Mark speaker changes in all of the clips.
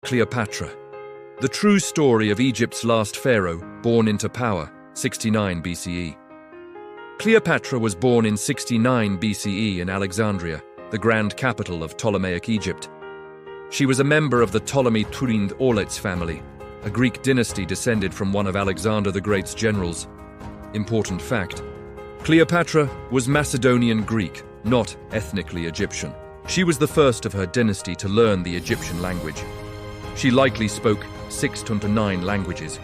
Speaker 1: Cleopatra. The true story of Egypt's last pharaoh, born into power, 69 BCE. Cleopatra was born in 69 BCE in Alexandria, the grand capital of Ptolemaic Egypt. She was a member of the Ptolemy Turinth Orlets family, a Greek dynasty descended from one of Alexander the Great's generals. Important fact: Cleopatra was Macedonian Greek, not ethnically Egyptian. She was the first of her dynasty to learn the Egyptian language. She likely spoke 6 to 9 languages.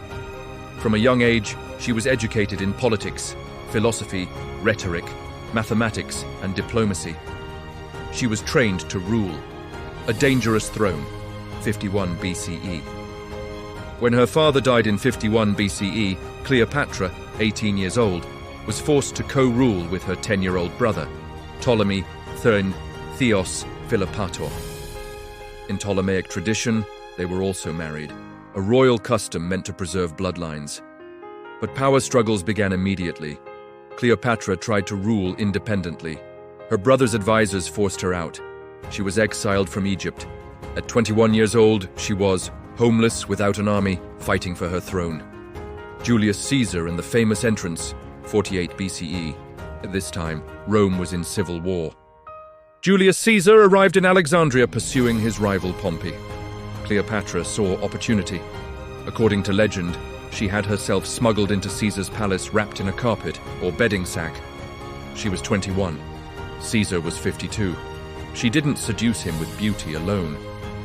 Speaker 1: From a young age, she was educated in politics, philosophy, rhetoric, mathematics, and diplomacy. She was trained to rule. A dangerous throne, 51 BCE. When her father died in 51 BCE, Cleopatra, 18 years old, was forced to co-rule with her 10-year-old brother, Ptolemy VII Philopator. In Ptolemaic tradition, they were also married, a royal custom meant to preserve bloodlines. But power struggles began immediately. Cleopatra tried to rule independently. Her brother's advisors forced her out. She was exiled from Egypt. At 21 years old, she was, homeless, without an army, fighting for her throne. Julius Caesar and the famous entrance, 48 BCE. At this time, Rome was in civil war. Julius Caesar arrived in Alexandria pursuing his rival Pompey. Cleopatra saw opportunity. According to legend, she had herself smuggled into Caesar's palace wrapped in a carpet or bedding sack. She was 21. Caesar was 52. She didn't seduce him with beauty alone.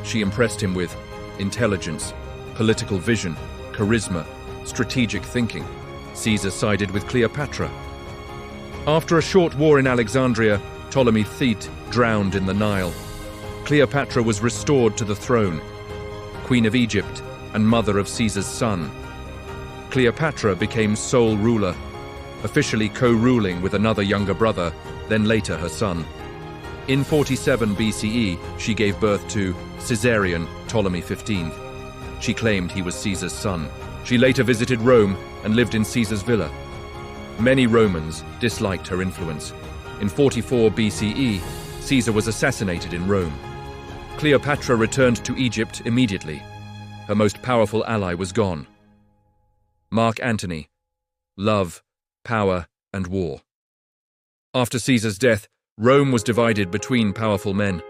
Speaker 1: She impressed him with intelligence, political vision, charisma, strategic thinking. Caesar sided with Cleopatra. After a short war in Alexandria, Ptolemy VIII drowned in the Nile. Cleopatra was restored to the throne, Queen of Egypt and mother of Caesar's son. Cleopatra became sole ruler, officially co-ruling with another younger brother, then later her son. In 47 BCE, she gave birth to Caesarion Ptolemy XV. She claimed he was Caesar's son. She later visited Rome and lived in Caesar's villa. Many Romans disliked her influence. In 44 BCE, Caesar was assassinated in Rome. Cleopatra returned to Egypt immediately. Her most powerful ally was gone. Mark Antony. Love, power, and war. After Caesar's death, Rome was divided between powerful men.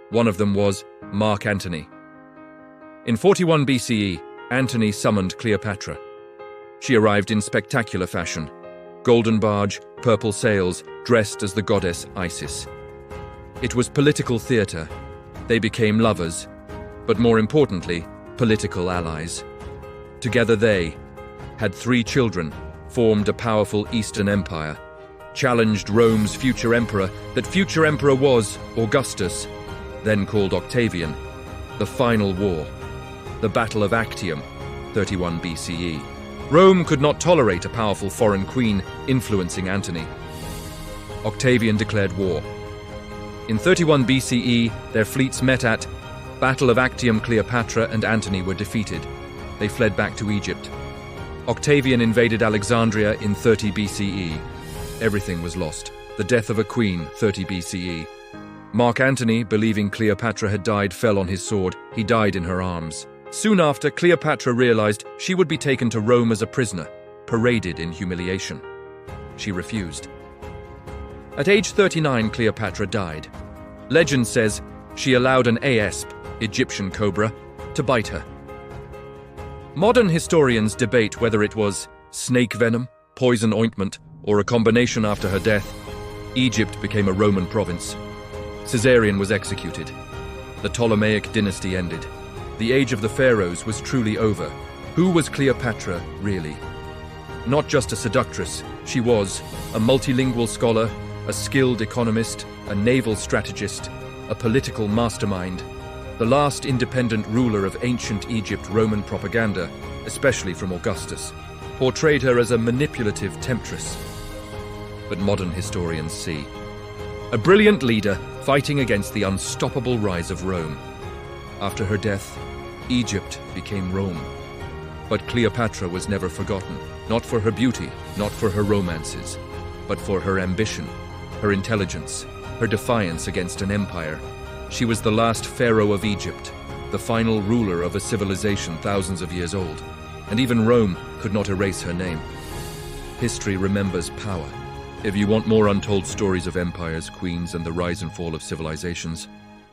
Speaker 1: One of them was Mark Antony. In 41 BCE, Antony summoned Cleopatra. She arrived in spectacular fashion. Golden barge, purple sails, dressed as the goddess Isis. It was political theater. They became lovers, but more importantly, political allies. Together they had 3 children, formed a powerful Eastern Empire, challenged Rome's future emperor. That future emperor was Augustus, then called Octavian. The final war, the Battle of Actium, 31 BCE. Rome could not tolerate a powerful foreign queen influencing Antony. Octavian declared war. In 31 BCE, their fleets met at Battle of Actium. Cleopatra and Antony were defeated. They fled back to Egypt. Octavian invaded Alexandria in 30 BCE. Everything was lost. The death of a queen, 30 BCE. Mark Antony, believing Cleopatra had died, fell on his sword. He died in her arms. Soon after, Cleopatra realized she would be taken to Rome as a prisoner, paraded in humiliation. She refused. At age 39, Cleopatra died. Legend says she allowed an asp, Egyptian cobra, to bite her. Modern historians debate whether it was snake venom, poison ointment, or a combination. After her death, Egypt became a Roman province. Caesarion was executed. The Ptolemaic dynasty ended. The age of the pharaohs was truly over. Who was Cleopatra, really? Not just a seductress, she was a multilingual scholar, a skilled economist, a naval strategist, a political mastermind, the last independent ruler of ancient Egypt. Roman propaganda, especially from Augustus, portrayed her as a manipulative temptress. But modern historians see a brilliant leader fighting against the unstoppable rise of Rome. After her death, Egypt became Rome. But Cleopatra was never forgotten, not for her beauty, not for her romances, but for her ambition, her intelligence, her defiance against an empire. She was the last pharaoh of Egypt, the final ruler of a civilization thousands of years old, and even Rome could not erase her name. History remembers power. If you want more untold stories of empires, queens, and the rise and fall of civilizations,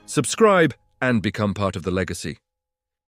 Speaker 1: subscribe and become part of the legacy.